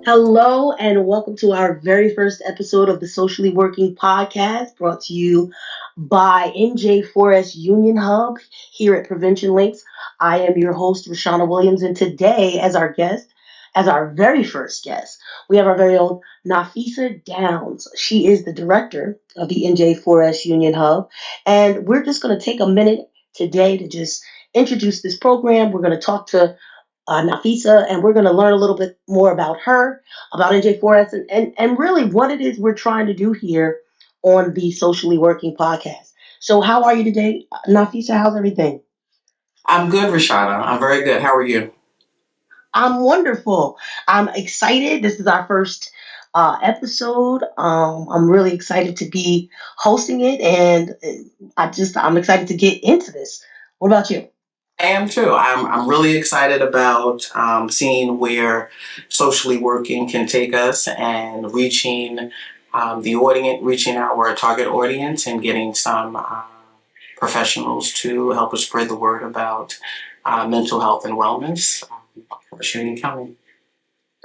Hello, and welcome to our very first episode of the Socially Working Podcast, brought to you by NJ4S Union Hub here at Prevention Links. I am your host, Raushanah Williams, and today, as our guest, as our very first guest, we have our very own Nafisah Downs. She is the director of the NJ4S Union Hub, and we're just going to take a minute today to just introduce this program. We're going to talk to Nafisah, and we're going to learn a little bit more about her, about NJ4S, and really what it is we're trying to do here on the Socially Working Podcast. So, how are you today, Nafisah? How's everything? I'm good, Raushanah. I'm very good. How are you? I'm wonderful. I'm excited. This is our first episode. I'm really excited to be hosting it, and I'm excited to get into this. What about you? I am too. I'm really excited about seeing where socially working can take us and reaching the audience, reaching our target audience, and getting some professionals to help us spread the word about mental health and wellness for Union County.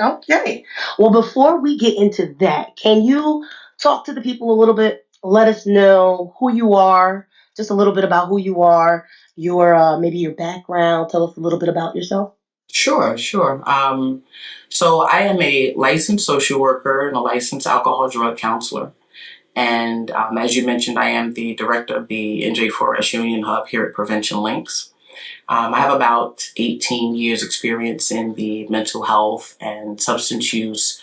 Okay. Well, before we get into that, can you talk to the people a little bit? Let us know who you are, just a little bit about who you are, your maybe your background. Tell us a little bit about yourself. Sure. So I am a licensed social worker and a licensed alcohol drug counselor. And as you mentioned, I am the director of the NJ4S Union Hub here at Prevention Links. I have about 18 years experience in the mental health and substance use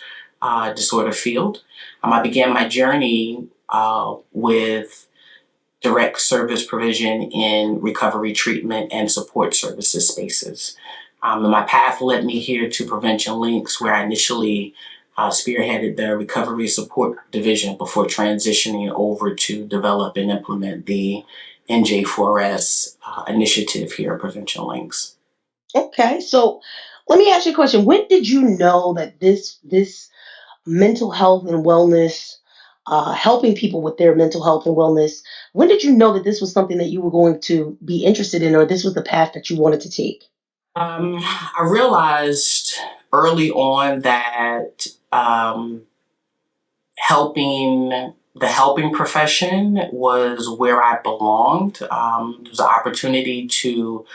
disorder field. I began my journey with direct service provision in recovery treatment and support services spaces. And my path led me here to Prevention Links, where I initially spearheaded the recovery support division before transitioning over to develop and implement the NJ4S initiative here at Prevention Links. Okay. So let me ask you a question. When did you know that this mental health and wellness, helping people with their mental health and wellness, when did you know that this was something that you were going to be interested in, or this was the path that you wanted to take? I realized early on that helping profession was where I belonged. There was an opportunity to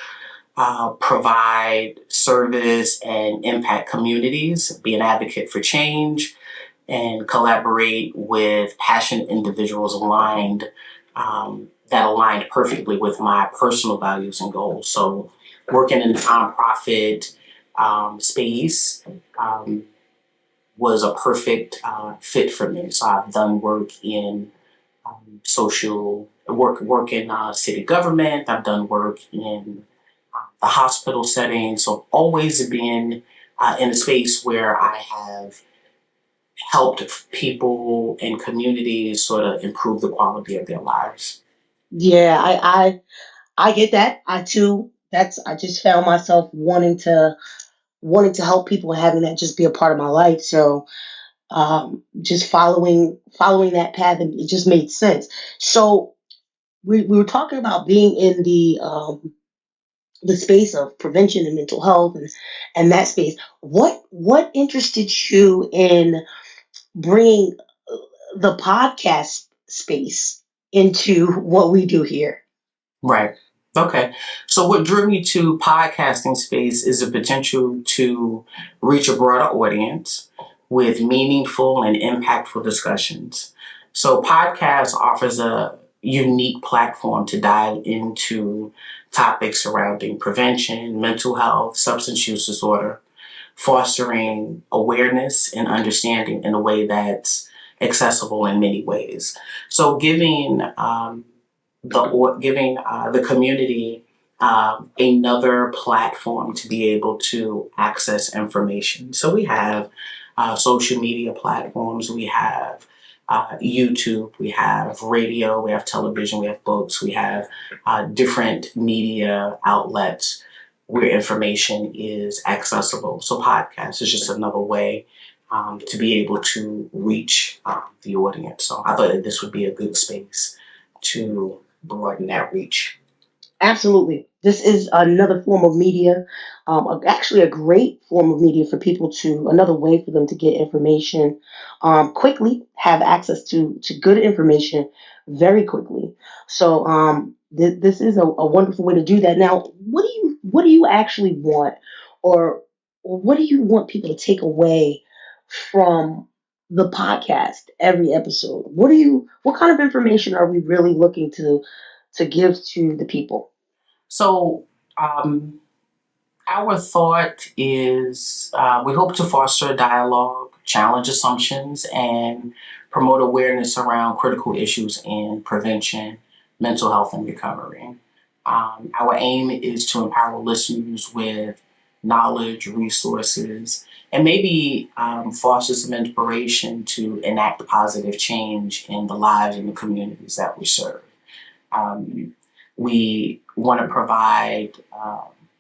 provide service and impact communities, be an advocate for change, and collaborate with passionate individuals that aligned perfectly with my personal values and goals. So working in the nonprofit space was a perfect fit for me. So I've done work in work in city government. I've done work in the hospital setting. So always been in a space where I have helped people and communities sort of improve the quality of their lives. Yeah, I get that. I too. I just found myself wanting to help people and having that just be a part of my life. So just following that path, and it just made sense. So we were talking about being in the space of prevention and mental health, and that space. What interested you in bringing the podcast space into what we do here? Right. Okay. So what drew me to podcasting space is the potential to reach a broader audience with meaningful and impactful discussions. So podcast offers a unique platform to dive into topics surrounding prevention, mental health, substance use disorder, fostering awareness and understanding in a way that's accessible in many ways. So giving the community another platform to be able to access information. So we have social media platforms, we have YouTube, we have radio, we have television, we have books, we have different media outlets where information is accessible. So podcast is just another way to be able to reach the audience. So I thought that this would be a good space to broaden that reach. Absolutely. This is another form of media, actually a great form of media for people to, another way for them to get information quickly, have access to good information very quickly. So this is a wonderful way to do that. Now, what do you actually want, or what do you want people to take away from the podcast every episode? What kind of information are we really looking to give to the people? So, um, our thought is we hope to foster dialogue, challenge assumptions, and promote awareness around critical issues in prevention, mental health, and recovery. Our aim is to empower listeners with knowledge, resources, and maybe foster some inspiration to enact positive change in the lives and the communities that we serve. Um, we want to provide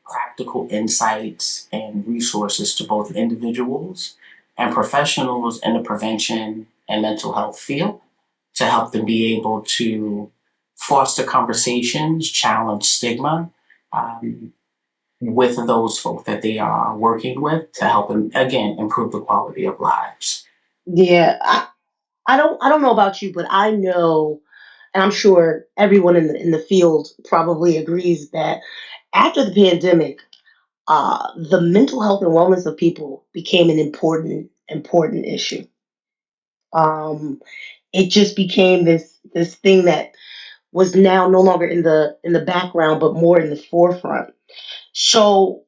practical insights and resources to both individuals and professionals in the prevention and mental health field to help them be able to foster conversations, challenge stigma um, with those folks that they are working with to help them, again, improve the quality of lives. Yeah, I don't know about you, but I know, and I'm sure everyone in the field probably agrees that after the pandemic, the mental health and wellness of people became an important issue. Um, it just became this thing that was now no longer in the background, but more in the forefront. So,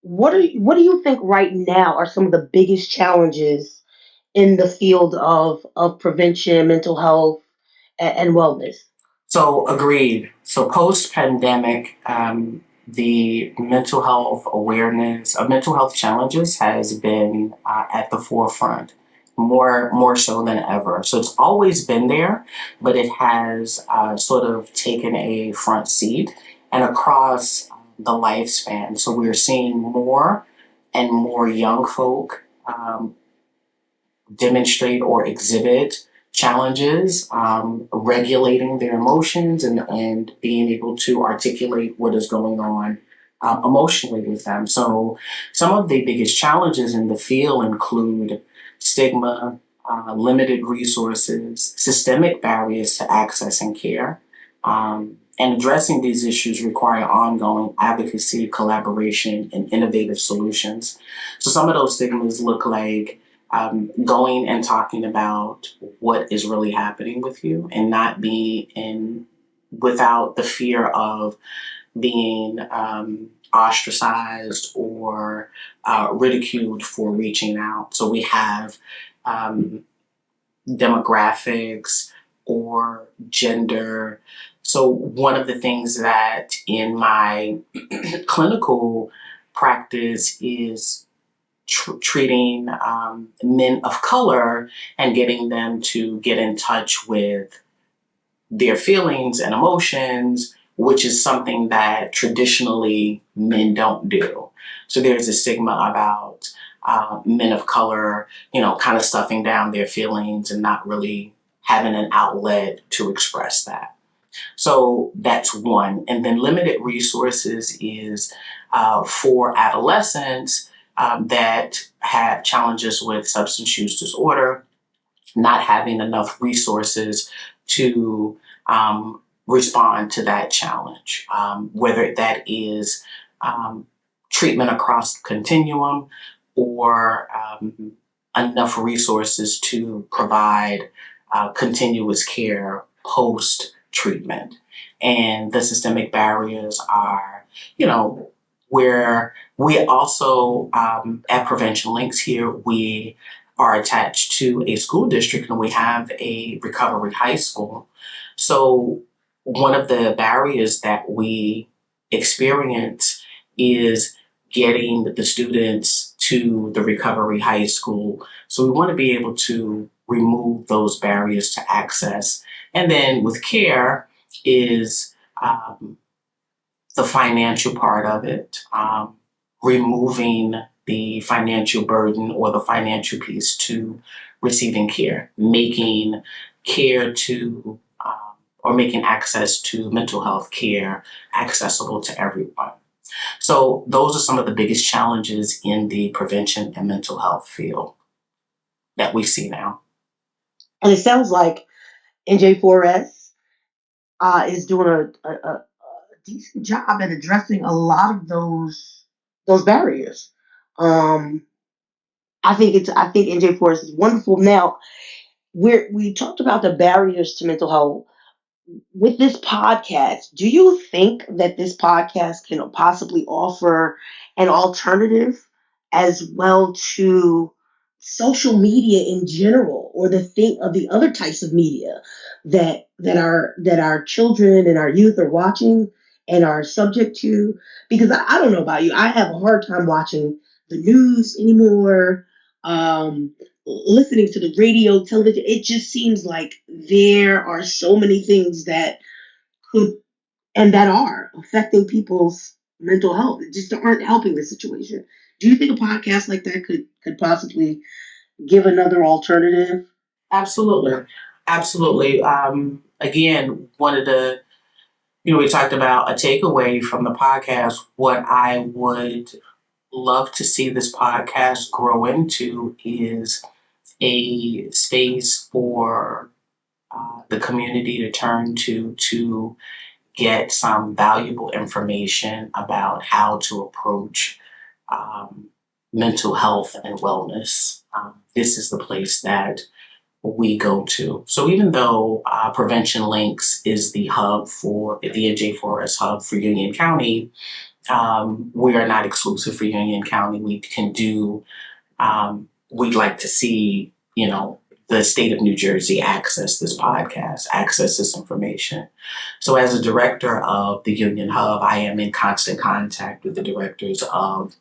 what do you think right now are some of the biggest challenges in the field of prevention, mental health, and wellness? So agreed. So post pandemic, the mental health awareness of mental health challenges has been at the forefront more so than ever. So it's always been there, but it has sort of taken a front seat and across the lifespan. So we're seeing more and more young folk demonstrate or exhibit challenges, regulating their emotions and being able to articulate what is going on emotionally with them. So, some of the biggest challenges in the field include stigma, limited resources, systemic barriers to access and care. And addressing these issues require ongoing advocacy, collaboration, and innovative solutions. So, some of those stigmas look like going and talking about what is really happening with you and not being in without the fear of being ostracized or ridiculed for reaching out. So we have um, demographics or gender. So one of the things that in my clinical practice is treating men of color and getting them to get in touch with their feelings and emotions, which is something that traditionally men don't do. So there's a stigma about men of color, kind of stuffing down their feelings and not really having an outlet to express that. So that's one. And then limited resources is for adolescents that have challenges with substance use disorder, not having enough resources to respond to that challenge, whether that is um, treatment across the continuum or enough resources to provide continuous care post treatment. And the systemic barriers are, where we also, at Prevention Links here, we are attached to a school district and we have a recovery high school. So one of the barriers that we experience is getting the students to the recovery high school. So we want to be able to remove those barriers to access. And then with care is the financial part of it, removing the financial burden or the financial piece to receiving care, making care to or making access to mental health care accessible to everyone. So those are some of the biggest challenges in the prevention and mental health field that we see now. And it sounds like NJ4S is doing a decent job at addressing a lot of those barriers. Um, I think NJ4S is wonderful. Now we talked about the barriers to mental health with this podcast. Do you think that this podcast can possibly offer an alternative as well to social media in general, or the thing of the other types of media that our children and our youth are watching and are subject to? Because I don't know about you, I have a hard time watching the news anymore. Listening to the radio, television, it just seems like there are so many things that could and that are affecting people's mental health. It just aren't helping the situation. Do you think a podcast like that could possibly give another alternative? Absolutely. Absolutely. Again, one of the, we talked about a takeaway from the podcast. What I would love to see this podcast grow into is a space for the community to turn to get some valuable information about how to approach mental health and wellness. This is the place that we go to. So even though Prevention Links is the hub for the NJ4S hub for Union County, we are not exclusive for Union County. We can do, we'd like to see, the state of New Jersey access this podcast, access this information. So as a director of the Union Hub, I am in constant contact with the directors of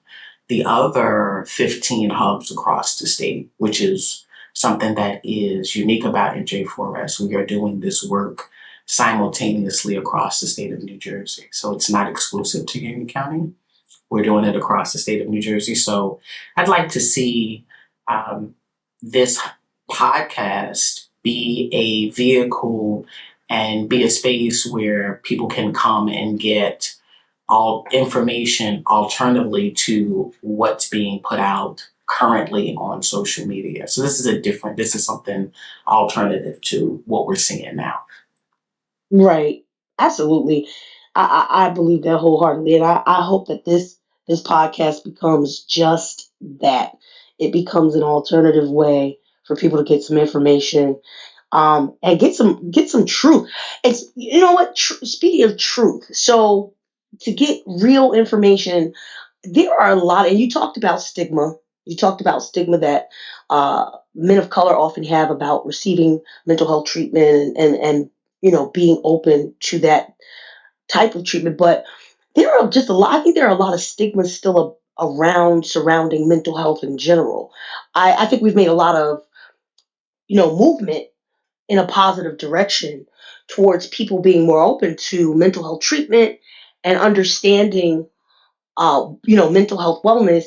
the other 15 hubs across the state, which is something that is unique about NJ4S. We are doing this work simultaneously across the state of New Jersey. So it's not exclusive to Union County. We're doing it across the state of New Jersey. So I'd like to see this podcast be a vehicle and be a space where people can come and get all information alternatively to what's being put out currently on social media. So this is something alternative to what we're seeing now. Right. Absolutely. I believe that wholeheartedly. And I hope that this podcast becomes just that. It becomes an alternative way for people to get some information, and get some truth. It's, you know what, speaking of truth, so to get real information, there are a lot, and you talked about stigma. You talked about stigma that men of color often have about receiving mental health treatment, and being open to that type of treatment. But there are just a lot. I think there are a lot of stigmas still around surrounding mental health in general. I think we've made a lot of movement in a positive direction towards people being more open to mental health treatment and understanding mental health wellness.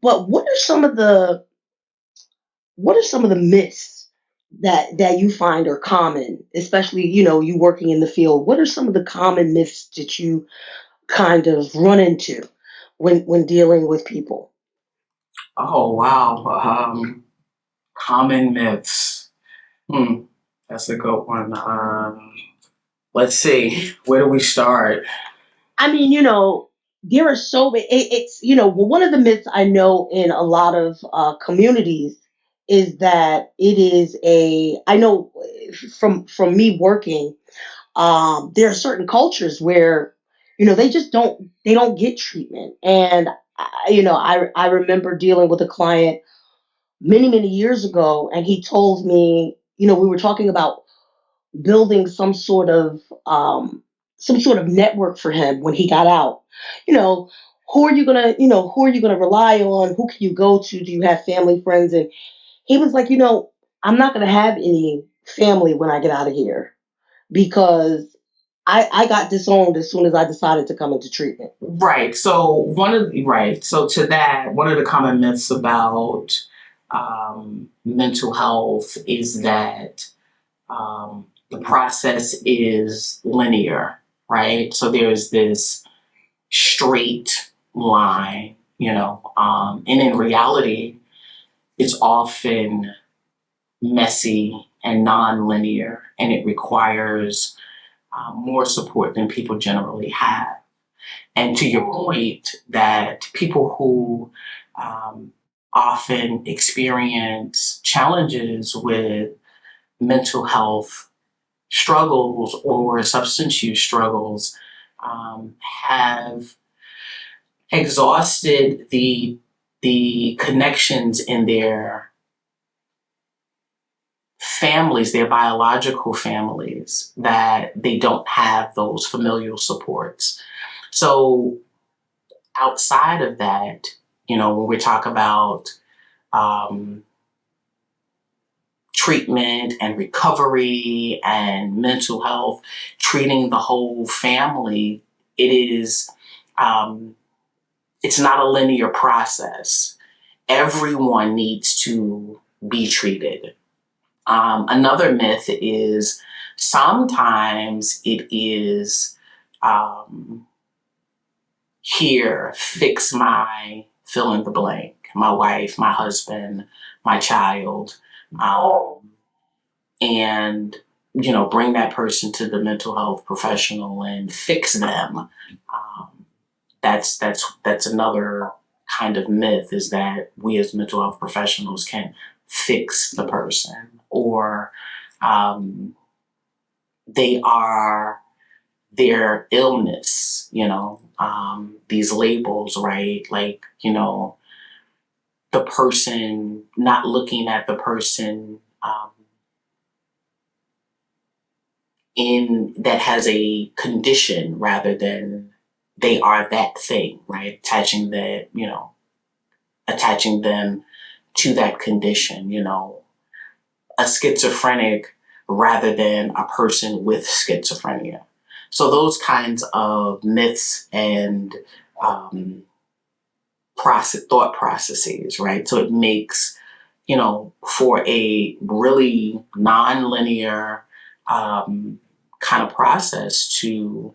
But what are some of the myths that you find are common, especially, you working in the field? What are some of the common myths that you kind of run into when dealing with people? Oh, wow. Common myths. That's a good one. Let's see. Where do we start? I mean, there are so many. It's one of the myths I know in a lot of communities is that it is I know from me working, there are certain cultures where they don't get treatment. And I remember dealing with a client many years ago, and he told me, we were talking about building some sort of network for him when he got out. You know, who are you gonna rely on? Who can you go to? Do you have family, friends? And he was like, I'm not gonna have any family when I get out of here, because I got disowned as soon as I decided to come into treatment. Right. So to that, one of the common myths about mental health is that the process is linear, right? So there's this straight line, and in reality, it's often messy and non-linear, and it requires more support than people generally have. And to your point, that people who often experience challenges with mental health struggles or substance use struggles have exhausted the connections in their families, their biological families, that they don't have those familial supports. So outside of that, when we talk about um, treatment and recovery and mental health, treating the whole family, it is it's not a linear process. Everyone needs to be treated. Another myth is sometimes it is here, fix my fill in the blank, my wife, my husband, my child, and bring that person to the mental health professional and fix them. That's another kind of myth, is that we as mental health professionals can fix the person, or they are their illness, these labels, right? Like, the person, not looking at the person in that has a condition rather than they are that thing, right? Attaching them to that condition, a schizophrenic rather than a person with schizophrenia. So those kinds of myths and thought processes, right? So it makes, for a really non-linear kind of process to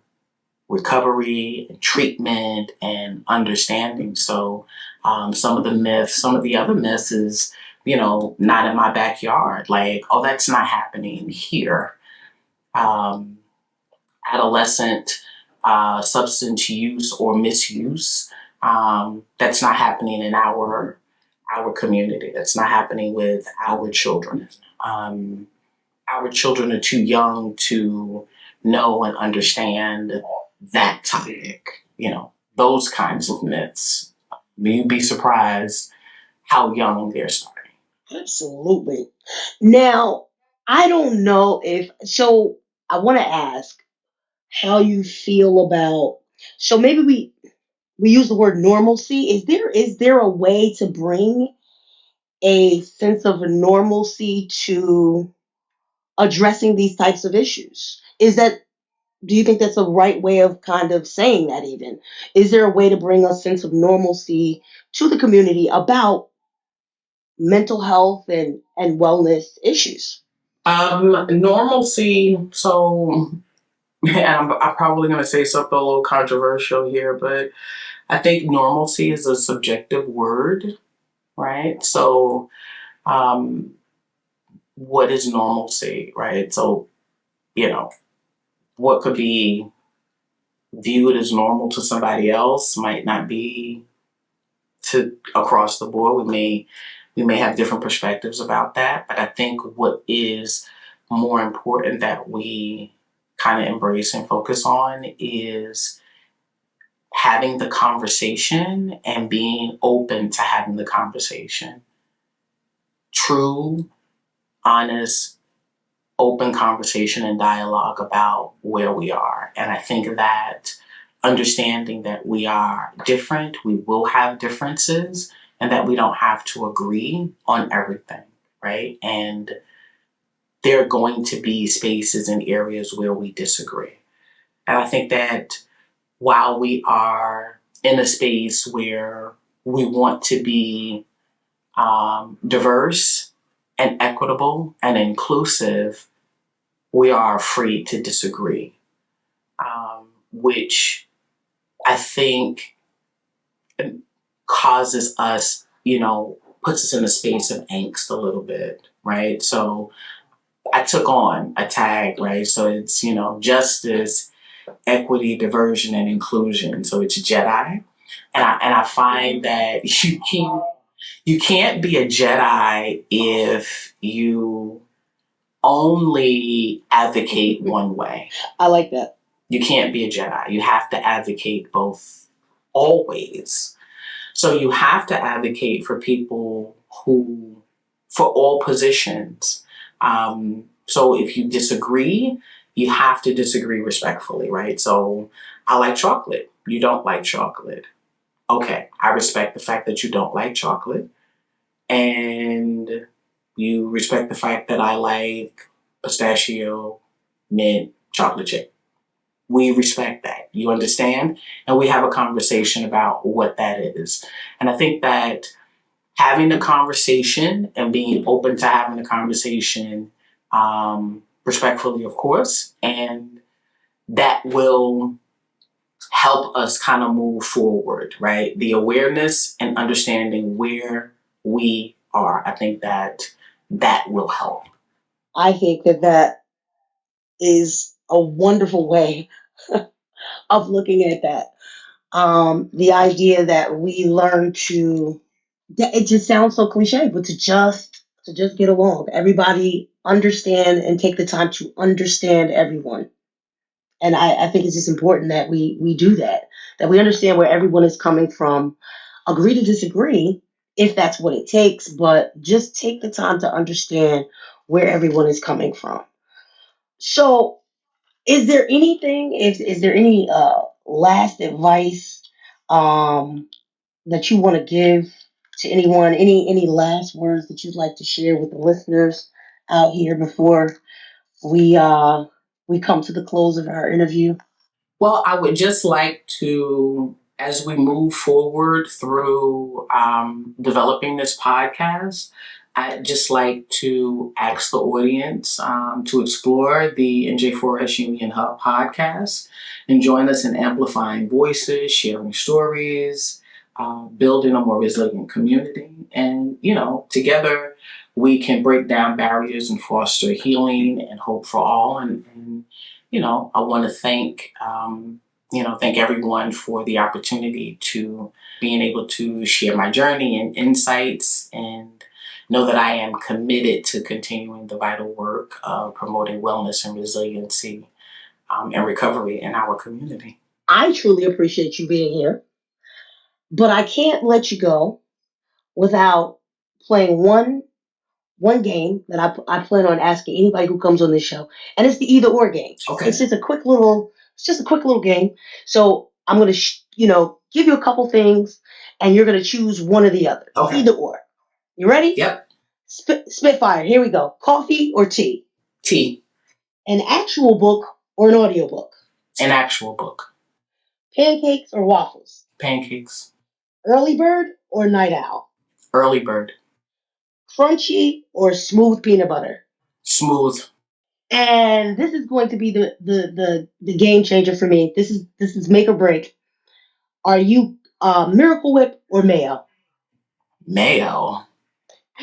recovery and treatment and understanding. So some of the other myths is, not in my backyard. Like, oh, that's not happening here. Adolescent substance use or misuse, that's not happening in our community. That's not happening with our children. Our children are too young to know and understand that topic. Those kinds of myths. You'd be surprised how young they're starting. Absolutely. Now, I don't know if so. I want to ask how you feel about. So maybe we use the word normalcy. Is there a way to bring a sense of normalcy to addressing these types of issues? Do you think that's a right way of kind of saying that? Even is there a way to bring a sense of normalcy to the community about mental health and wellness issues? Normalcy. So, and I'm probably going to say something a little controversial here, but I think normalcy is a subjective word, right? So, what is normalcy, right? So, what could be viewed as normal to somebody else might not be to across the board. We may have different perspectives about that, but I think what is more important that we kind of embrace and focus on is having the conversation and being open to having the conversation. True, honest, open conversation and dialogue about where we are. And I think that understanding that we are different, we will have differences, and that we don't have to agree on everything, right? And there are going to be spaces and areas where we disagree. And I think that while we are in a space where we want to be diverse and equitable and inclusive, we are free to disagree, which I think causes us, puts us in a space of angst a little bit, right? So I took on a tag, right? So it's, justice, equity, diversion, and inclusion. So it's Jedi. And I find that you can't be a Jedi if you only advocate one way. I like that. You can't be a Jedi. You have to advocate both always. So you have to advocate for people for all positions. So if you disagree, you have to disagree respectfully, right? So I like chocolate. You don't like chocolate. Okay, I respect the fact that you don't like chocolate. And you respect the fact that I like pistachio, mint, chocolate chip. We respect that. You understand? And we have a conversation about what that is. And I think that having the conversation and being open to having the conversation, respectfully, of course, and that will help us kind of move forward, right? The awareness and understanding where we are. I think that will help. I think that is a wonderful way of looking at that. The idea that we learn to, it just sounds so cliche, but to just get along. Everybody understand and take the time to understand everyone. And I think it's just important that we do that we understand where everyone is coming from, agree to disagree if that's what it takes, but just take the time to understand where everyone is coming from. So is there anything, is there any last advice that you want to give to anyone? Any last words that you'd like to share with the listeners out here before we come to the close of our interview? Well, I would just like to, as we move forward through developing this podcast, I'd just like to ask the audience to explore the NJ4S Union Hub podcast and join us in amplifying voices, sharing stories, building a more resilient community. And, together we can break down barriers and foster healing and hope for all. And I want to thank everyone for the opportunity to being able to share my journey and insights, and know that I am committed to continuing the vital work of promoting wellness and resiliency and recovery in our community. I truly appreciate you being here, but I can't let you go without playing one game that I plan on asking anybody who comes on this show, and it's the either or game. Okay. It's just a quick little game. So I'm gonna give you a couple things, and you're gonna choose one or the other. Okay. Either or. You ready? Yep. Spitfire. Here we go. Coffee or tea? Tea. An actual book or an audiobook? An actual book. Pancakes or waffles? Pancakes. Early bird or night owl? Early bird. Crunchy or smooth peanut butter? Smooth. And this is going to be the game changer for me. This is make or break. Are you Miracle Whip or mayo? Mayo.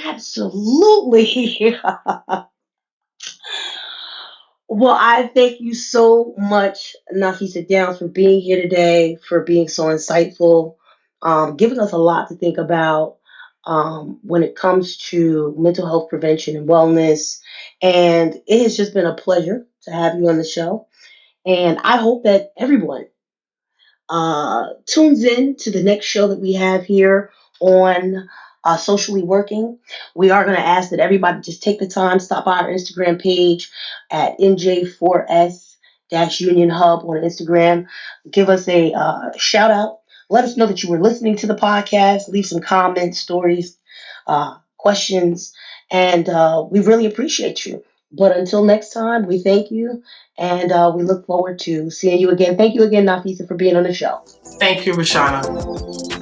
Absolutely. Well, I thank you so much, Nafisah Downs, for being here today, for being so insightful, giving us a lot to think about when it comes to mental health prevention and wellness. And it has just been a pleasure to have you on the show. And I hope that everyone tunes in to the next show that we have here on Socially Working. We are going to ask that everybody just take the time, stop by our Instagram page at NJ4S Union Hub on Instagram. Give us a shout out. Let us know that you were listening to the podcast. Leave some comments, stories, questions, and we really appreciate you. But until next time, we thank you, and we look forward to seeing you again. Thank you again, Nafisah, for being on the show. Thank you, Raushanah.